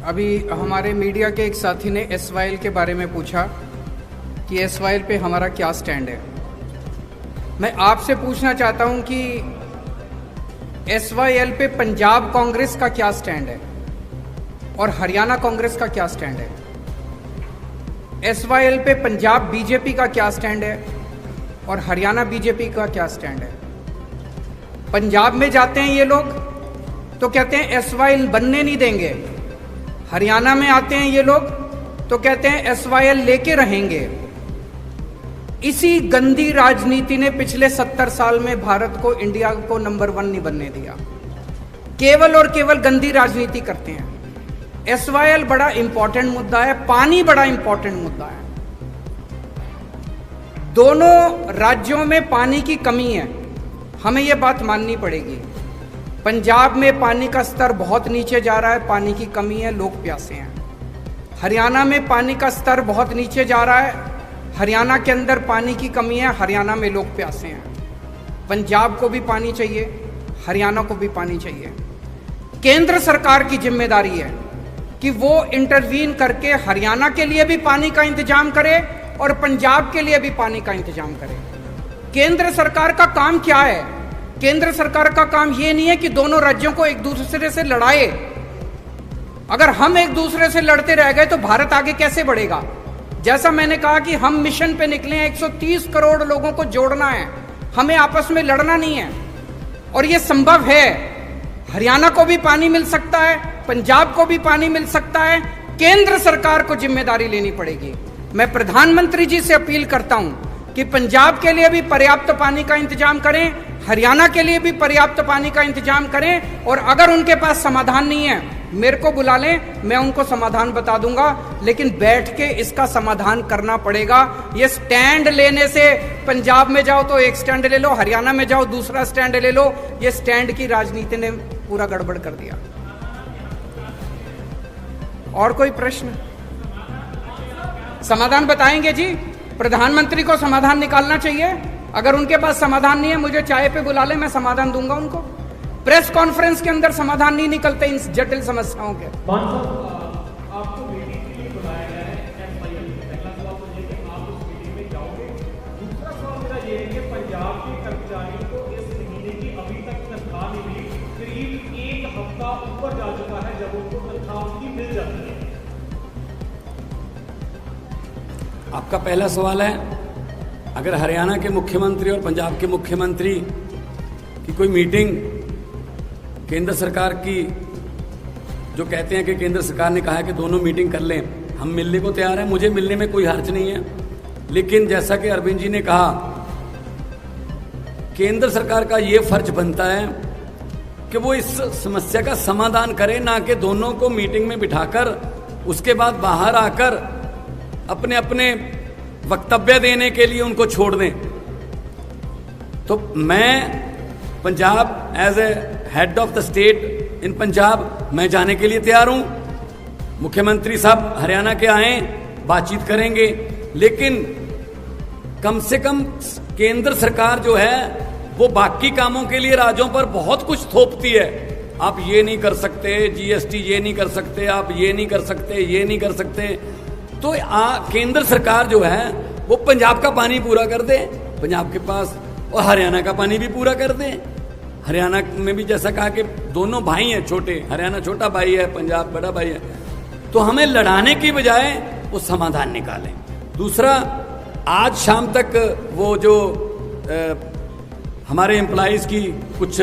अभी हमारे मीडिया के एक साथी ने SYL के बारे में पूछा कि SYL पे हमारा क्या स्टैंड है। मैं आपसे पूछना चाहता हूं कि SYL पे पंजाब कांग्रेस का क्या स्टैंड है और हरियाणा कांग्रेस का क्या स्टैंड है। SYL पे पंजाब बीजेपी का क्या स्टैंड है और हरियाणा बीजेपी का क्या स्टैंड है। पंजाब में जाते हैं ये लोग तो कहते हैं SYL बनने नहीं देंगे, हरियाणा में आते हैं ये लोग तो कहते हैं SYL लेके रहेंगे। इसी गंदी राजनीति ने पिछले 70 साल में भारत को, इंडिया को नंबर 1 नहीं बनने दिया। केवल और केवल गंदी राजनीति करते हैं। SYL बड़ा इंपॉर्टेंट मुद्दा है, पानी बड़ा इंपॉर्टेंट मुद्दा है। दोनों राज्यों में पानी की कमी है, हमें यह बात माननी पड़ेगी। पंजाब में पानी का स्तर बहुत नीचे जा रहा है, पानी की कमी है, लोग प्यासे हैं। हरियाणा में पानी का स्तर बहुत नीचे जा रहा है, हरियाणा के अंदर पानी की कमी है, हरियाणा में लोग प्यासे हैं। पंजाब को भी पानी चाहिए, हरियाणा को भी पानी चाहिए। केंद्र सरकार की जिम्मेदारी है कि वो इंटरवीन करके हरियाणा के लिए भी पानी का इंतजाम करे और पंजाब के लिए भी पानी का इंतजाम करे। केंद्र सरकार का काम क्या है? केंद्र सरकार का काम ये नहीं है कि दोनों राज्यों को एक दूसरे से लड़ाए। अगर हम एक दूसरे से लड़ते रह गए तो भारत आगे कैसे बढ़ेगा? जैसा मैंने कहा कि हम मिशन पे निकले हैं, 130 करोड़ लोगों को जोड़ना है, हमें आपस में लड़ना नहीं है और ये संभव है। हरियाणा को भी पानी मिल सकता है, पंजाब को भी पानी मिल सकता है। केंद्र सरकार को जिम्मेदारी लेनी पड़ेगी। मैं प्रधानमंत्री जी से अपील करता हूं कि पंजाब के लिए भी पर्याप्त पानी का इंतजाम करें, हरियाणा के लिए भी पर्याप्त पानी का इंतजाम करें और अगर उनके पास समाधान नहीं है मेरे को बुला लें, मैं उनको समाधान बता दूंगा, लेकिन बैठ के इसका समाधान करना पड़ेगा। ये स्टैंड लेने से पंजाब में जाओ तो एक स्टैंड ले लो, हरियाणा में जाओ दूसरा स्टैंड ले लो, ये स्टैंड की राजनीति ने पूरा गड़बड़ कर दिया। और कोई प्रश्न? समाधान बताएंगे जी, प्रधानमंत्री को समाधान निकालना चाहिए। अगर उनके पास समाधान नहीं है मुझे चाय पे बुला ले, मैं समाधान दूंगा उनको। प्रेस कॉन्फ्रेंस के अंदर समाधान नहीं निकलते इन जटिल समस्याओं के। आपको मीटिंग के लिए बुलाया गया है SYL में। पहला सवाल तो ये कि आप उस मीटिंग में जाओगे। दूसरा सवाल मेरा ये है कि पंजाब के कर्मचारियों को इस महीने की अभी तक तनख्वाह नहीं मिली। करीब 1 हफ्ता ऊपर जा चुका है जब उनको तनख्वाह उनकी मिल जाती है। आपका पहला सवाल है, अगर हरियाणा के मुख्यमंत्री और पंजाब के मुख्यमंत्री की कोई मीटिंग केंद्र सरकार की, जो कहते हैं कि केंद्र सरकार ने कहा है कि दोनों मीटिंग कर लें, हम मिलने को तैयार हैं, मुझे मिलने में कोई हर्ज नहीं है। लेकिन जैसा कि अरविंद जी ने कहा, केंद्र सरकार का ये फर्ज बनता है कि वो इस समस्या का समाधान करे, ना कि दोनों को मीटिंग में बिठाकर उसके बाद बाहर आकर अपने अपने वक्तव्य देने के लिए उनको छोड़ दें। तो मैं Punjab as a head of the state in Punjab मैं जाने के लिए तैयार हूं। मुख्यमंत्री साहब हरियाणा के आए, बातचीत करेंगे, लेकिन कम से कम केंद्र सरकार जो है वो बाकी कामों के लिए राज्यों पर बहुत कुछ थोपती है। आप ये नहीं कर सकते, GST ये नहीं कर सकते, आप ये नहीं कर सकते, ये नहीं कर सकते। तो केंद्र सरकार जो है वो पंजाब का पानी पूरा कर दे पंजाब के पास, और हरियाणा का पानी भी पूरा कर दे। हरियाणा में भी जैसा कहा कि दोनों भाई हैं छोटे, हरियाणा छोटा भाई है, पंजाब बड़ा भाई है। तो हमें लड़ाने की बजाय वो समाधान निकालें। दूसरा, आज शाम तक वो जो हमारे एम्प्लॉइज की कुछ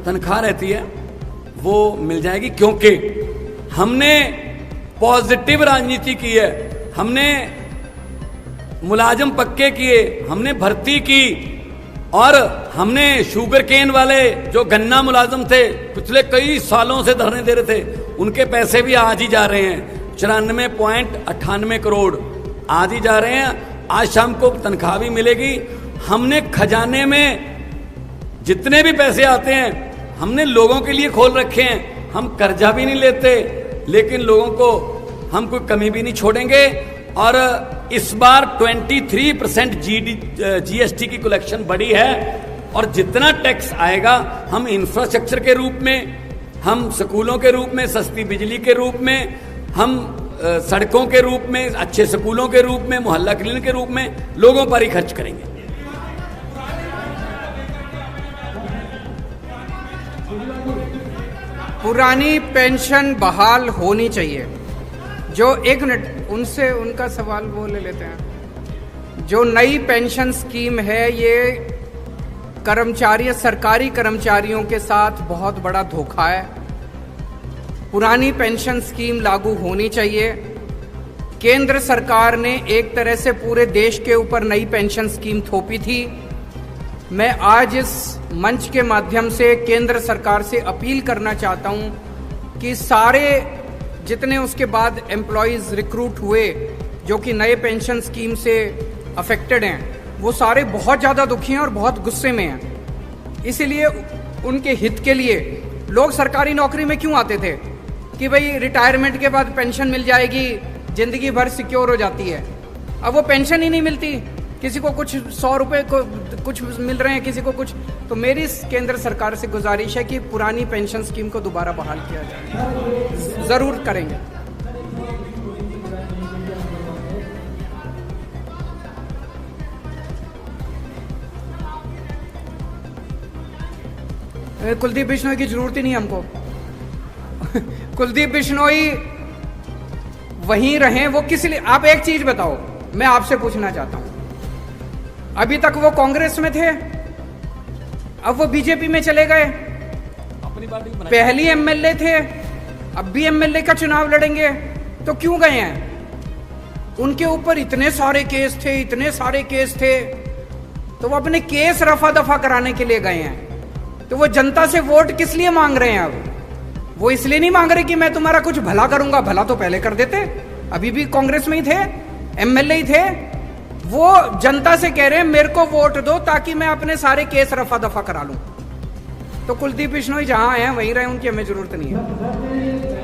तनख्वाह रहती है वो मिल जाएगी, क्योंकि हमने पॉजिटिव राजनीति की है। हमने मुलाजिम पक्के किए, हमने भर्ती की, और हमने शुगर केन वाले जो गन्ना मुलाजिम थे पिछले कई सालों से धरने दे रहे थे, उनके पैसे भी आज ही जा रहे हैं। 94.98 करोड़ आज ही जा रहे हैं। आज शाम को तनख्वाह भी मिलेगी। हमने खजाने में जितने भी पैसे आते हैं हमने लोगों के लिए खोल रखे हैं। हम कर्जा भी नहीं लेते, लेकिन लोगों को हम कोई कमी भी नहीं छोड़ेंगे। और इस बार 23% GST की कलेक्शन बढ़ी है, और जितना टैक्स आएगा हम इंफ्रास्ट्रक्चर के रूप में, हम स्कूलों के रूप में, सस्ती बिजली के रूप में, हम सड़कों के रूप में, अच्छे स्कूलों के रूप में, मोहल्ला क्लिनिक के रूप में लोगों पर ही खर्च करेंगे। पुरानी पेंशन बहाल होनी चाहिए। जो एक मिनट उनसे उनका सवाल वो ले लेते हैं। जो नई पेंशन स्कीम है ये कर्मचारी, सरकारी कर्मचारियों के साथ बहुत बड़ा धोखा है। पुरानी पेंशन स्कीम लागू होनी चाहिए। केंद्र सरकार ने एक तरह से पूरे देश के ऊपर नई पेंशन स्कीम थोपी थी। मैं आज इस मंच के माध्यम से केंद्र सरकार से अपील करना चाहता हूं कि सारे जितने उसके बाद एम्प्लॉयज रिक्रूट हुए जो कि नए पेंशन स्कीम से अफेक्टेड हैं, वो सारे बहुत ज़्यादा दुखी हैं और बहुत गुस्से में हैं। इसीलिए उनके हित के लिए लोग सरकारी नौकरी में क्यों आते थे कि भाई रिटायरमेंट के बाद पेंशन मिल जाएगी, जिंदगी भर सिक्योर हो जाती है। अब वो पेंशन ही नहीं मिलती, किसी को कुछ 100 रुपए को कुछ मिल रहे हैं, किसी को कुछ। तो मेरी केंद्र सरकार से गुजारिश है कि पुरानी पेंशन स्कीम को दोबारा बहाल किया जाए। जरूर करेंगे। कुलदीप बिश्नोई की जरूरत ही नहीं हमको। कुलदीप बिश्नोई वहीं रहे, वो किस लिए। आप एक चीज बताओ, मैं आपसे पूछना चाहता हूं, अभी तक वो कांग्रेस में थे, अब वो बीजेपी में चले गए। अपनी पार्टी पहली एमएलए थे, अब भी एमएलए का चुनाव लड़ेंगे, तो क्यों गए हैं? उनके ऊपर इतने सारे केस थे, इतने सारे केस थे, तो वो अपने केस रफा दफा कराने के लिए गए हैं। तो वो जनता से वोट किस लिए मांग रहे हैं? अब वो इसलिए नहीं मांग रहे कि मैं तुम्हारा कुछ भला करूंगा, भला तो पहले कर देते, अभी भी कांग्रेस में ही थे, एमएलए ही थे। वो जनता से कह रहे हैं मेरे को वोट दो ताकि मैं अपने सारे केस रफा दफा करा लूं। तो कुलदीप बिश्नोई जहां हैं वहीं रहे, उनकी हमें जरूरत नहीं है।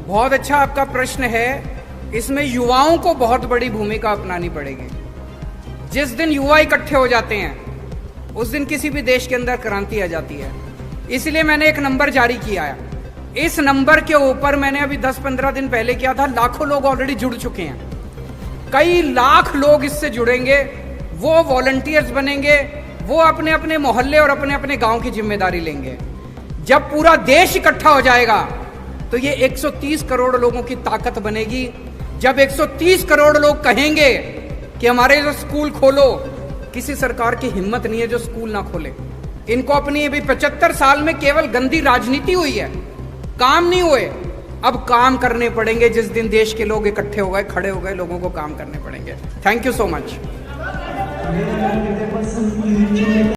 बहुत अच्छा आपका प्रश्न है। इसमें युवाओं को बहुत बड़ी भूमिका अपनानी पड़ेगी। जिस दिन युवा इकट्ठे हो जाते हैं उस दिन किसी भी देश के अंदर क्रांति आ जाती है। इसलिए मैंने एक नंबर जारी किया है। इस नंबर के ऊपर मैंने अभी 10-15 दिन पहले किया था, लाखों लोग ऑलरेडी जुड़ चुके हैं। कई लाख लोग इससे जुड़ेंगे, वो वॉलंटियर्स बनेंगे, वो अपने अपने मोहल्ले और अपने अपने गांव की जिम्मेदारी लेंगे। जब पूरा देश इकट्ठा हो जाएगा तो ये 130 करोड़ लोगों की ताकत बनेगी। जब 130 करोड़ लोग कहेंगे कि हमारे जो स्कूल खोलो, किसी सरकार की हिम्मत नहीं है जो स्कूल ना खोले। इनको अपनी अभी 75 साल में केवल गंदी राजनीति हुई है, काम नहीं हुए। अब काम करने पड़ेंगे। जिस दिन देश के लोग इकट्ठे हो गए, खड़े हो गए, लोगों को काम करने पड़ेंगे। Thank you so much.